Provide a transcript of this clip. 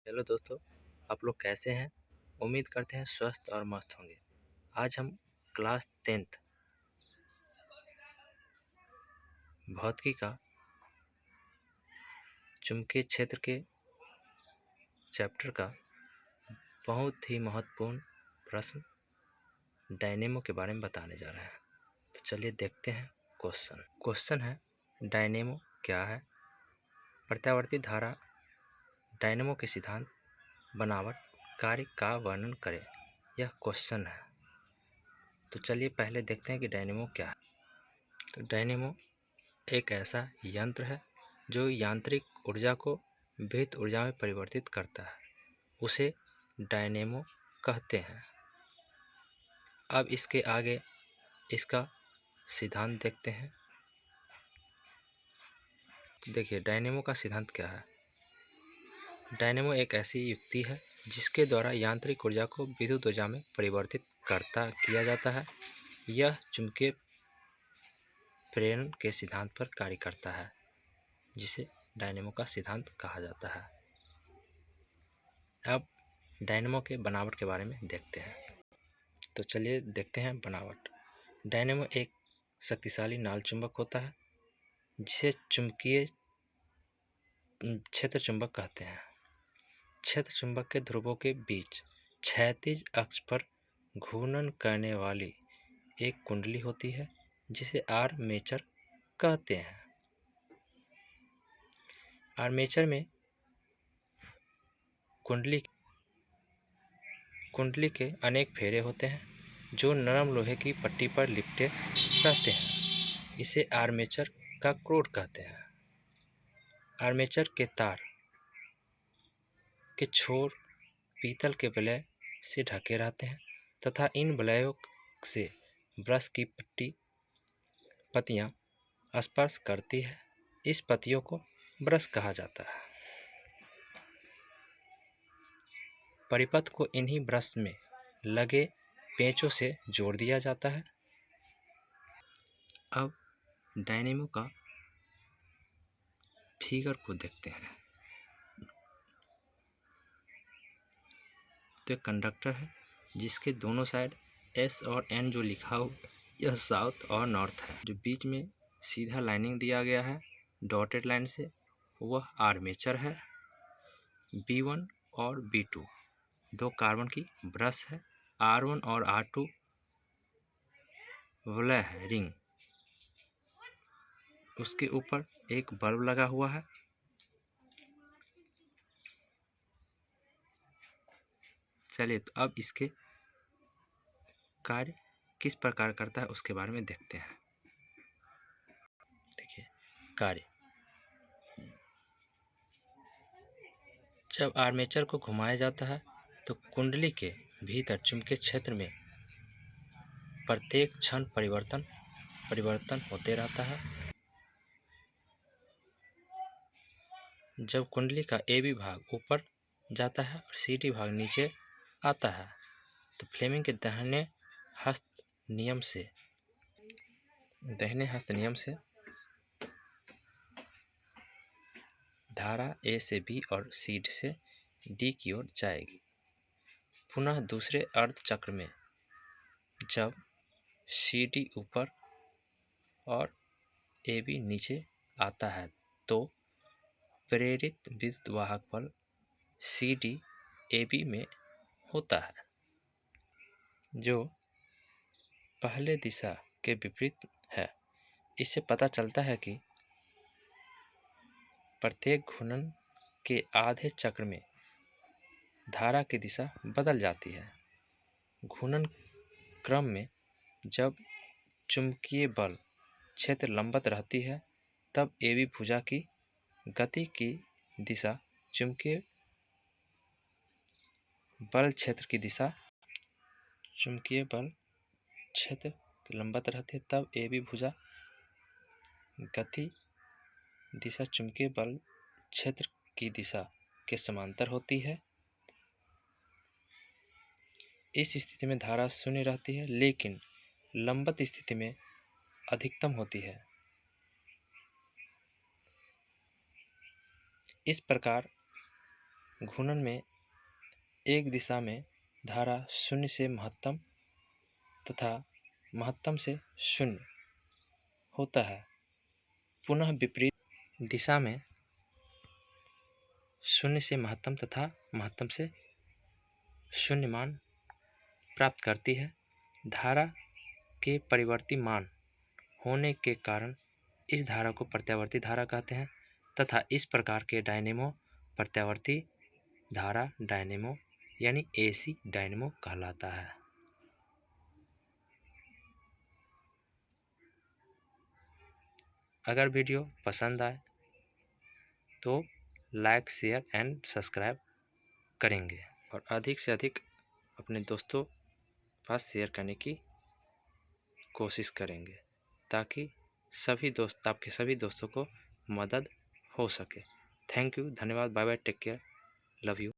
Hello दोस्तों, आप लोग कैसे हैं? उम्मीद करते हैं स्वस्थ और मस्त होंगे। आज हम क्लास 10th भौतिकी का चुंबकीय क्षेत्र के चैप्टर का बहुत ही महत्वपूर्ण प्रश्न डायनेमो के बारे में बताने जा रहे हैं। तो चलिए देखते हैं क्वेश्चन है, डायनेमो क्या है? प्रत्यावर्ती धारा डायनेमो के सिद्धांत, बनावट, कार्य का वर्णन करें। यह क्वेश्चन है। तो चलिए पहले देखते हैं कि डायनेमो क्या है। तो डायनेमो एक ऐसा यंत्र है जो यांत्रिक ऊर्जा को विद्युत ऊर्जा में परिवर्तित करता है, उसे डायनेमो कहते हैं। अब इसके आगे इसका सिद्धांत देखते हैं। देखिए डायनेमो का सिद्धांत क्या है। डायनेमो एक ऐसी युक्ति है जिसके द्वारा यांत्रिक ऊर्जा को विद्युत ऊर्जा में परिवर्तित किया जाता है। यह चुंबकीय प्रेरण के सिद्धांत पर कार्य करता है, जिसे डायनेमो का सिद्धांत कहा जाता है। अब डायनेमो के बनावट के बारे में देखते हैं। तो चलिए देखते हैं बनावट। डायनेमो एक शक्तिशाली नाल चुंबक होता है जिसे चुंबकीय क्षेत्र चुंबक कहते हैं। क्षेत्र चुंबक के ध्रुवों के बीच क्षैतिज अक्ष पर घूर्णन करने वाली एक कुंडली होती है जिसे आर्मेचर कहते हैं। आर्मेचर में कुंडली के अनेक फेरे होते हैं जो नरम लोहे की पट्टी पर लिपटे रहते हैं। इसे आर्मेचर का क्रोड कहते हैं। आर्मेचर के तार के छोर पीतल के वलय से ढके रहते हैं तथा इन वलयों से ब्रश की पत्तियां स्पर्श करती है। इस पत्तियों को ब्रश कहा जाता है। परिपथ को इन्हीं ब्रश में लगे पेंचों से जोड़ दिया जाता है। अब डायनेमो का फिगर को देखते हैं। तो एक कंडक्टर है जिसके दोनों साइड एस और एन जो लिखा हो, यह साउथ और नॉर्थ है। जो बीच में सीधा लाइनिंग दिया गया है डॉटेड लाइन से, वह आर्मेचर है। B1 और B2 दो कार्बन की ब्रश है। R1 और R2 वलय है, रिंग। उसके ऊपर एक बल्ब लगा हुआ है। चलिए तो अब इसके कार्य किस प्रकार करता है उसके बारे में देखते हैं। देखिए कार्य, जब आर्मेचर को घुमाया जाता है तो कुंडली के भीतर चुंबकीय क्षेत्र में प्रत्येक क्षण परिवर्तन होते रहता है। जब कुंडली का AB भाग ऊपर जाता है और CD भाग नीचे आता है तो फ्लेमिंग के दाहिने हस्त नियम से धारा A से B और C से D की ओर जाएगी। पुनः दूसरे अर्ध चक्र में जब CD ऊपर और AB नीचे आता है तो प्रेरित विद्युत वाहक बल CD AB में होता है, जो पहले दिशा के विपरीत है। इससे पता चलता है कि प्रत्येक घूर्णन के आधे चक्र में धारा की दिशा बदल जाती है। घूर्णन क्रम में जब चुंबकीय बल क्षेत्र लंबवत रहती है तब AB भुजा की गति की दिशा चुंबकीय बल क्षेत्र लंबवत रहती है तब AB भुजा गति दिशा चुंबकीय बल क्षेत्र की दिशा के समांतर होती है। इस स्थिति में धारा शून्य रहती है, लेकिन लंबवत स्थिति में अधिकतम होती है। इस प्रकार घूर्णन में एक दिशा में धारा शून्य से महत्तम तथा महत्तम से शून्य होता है। पुनः विपरीत दिशा में शून्य से महत्तम तथा महत्तम से शून्य मान प्राप्त करती है। धारा के परिवर्ती मान होने के कारण इस धारा को प्रत्यावर्ती धारा कहते हैं तथा इस प्रकार के डायनेमो प्रत्यावर्ती धारा डायनेमो यानी एसी डायनेमो कहलाता है। अगर वीडियो पसंद आए तो लाइक, शेयर एंड सब्सक्राइब करेंगे और अधिक से अधिक अपने दोस्तों पास शेयर करने की कोशिश करेंगे ताकि आपके सभी दोस्तों को मदद हो सके। थैंक यू, धन्यवाद, bye bye, take care, love you.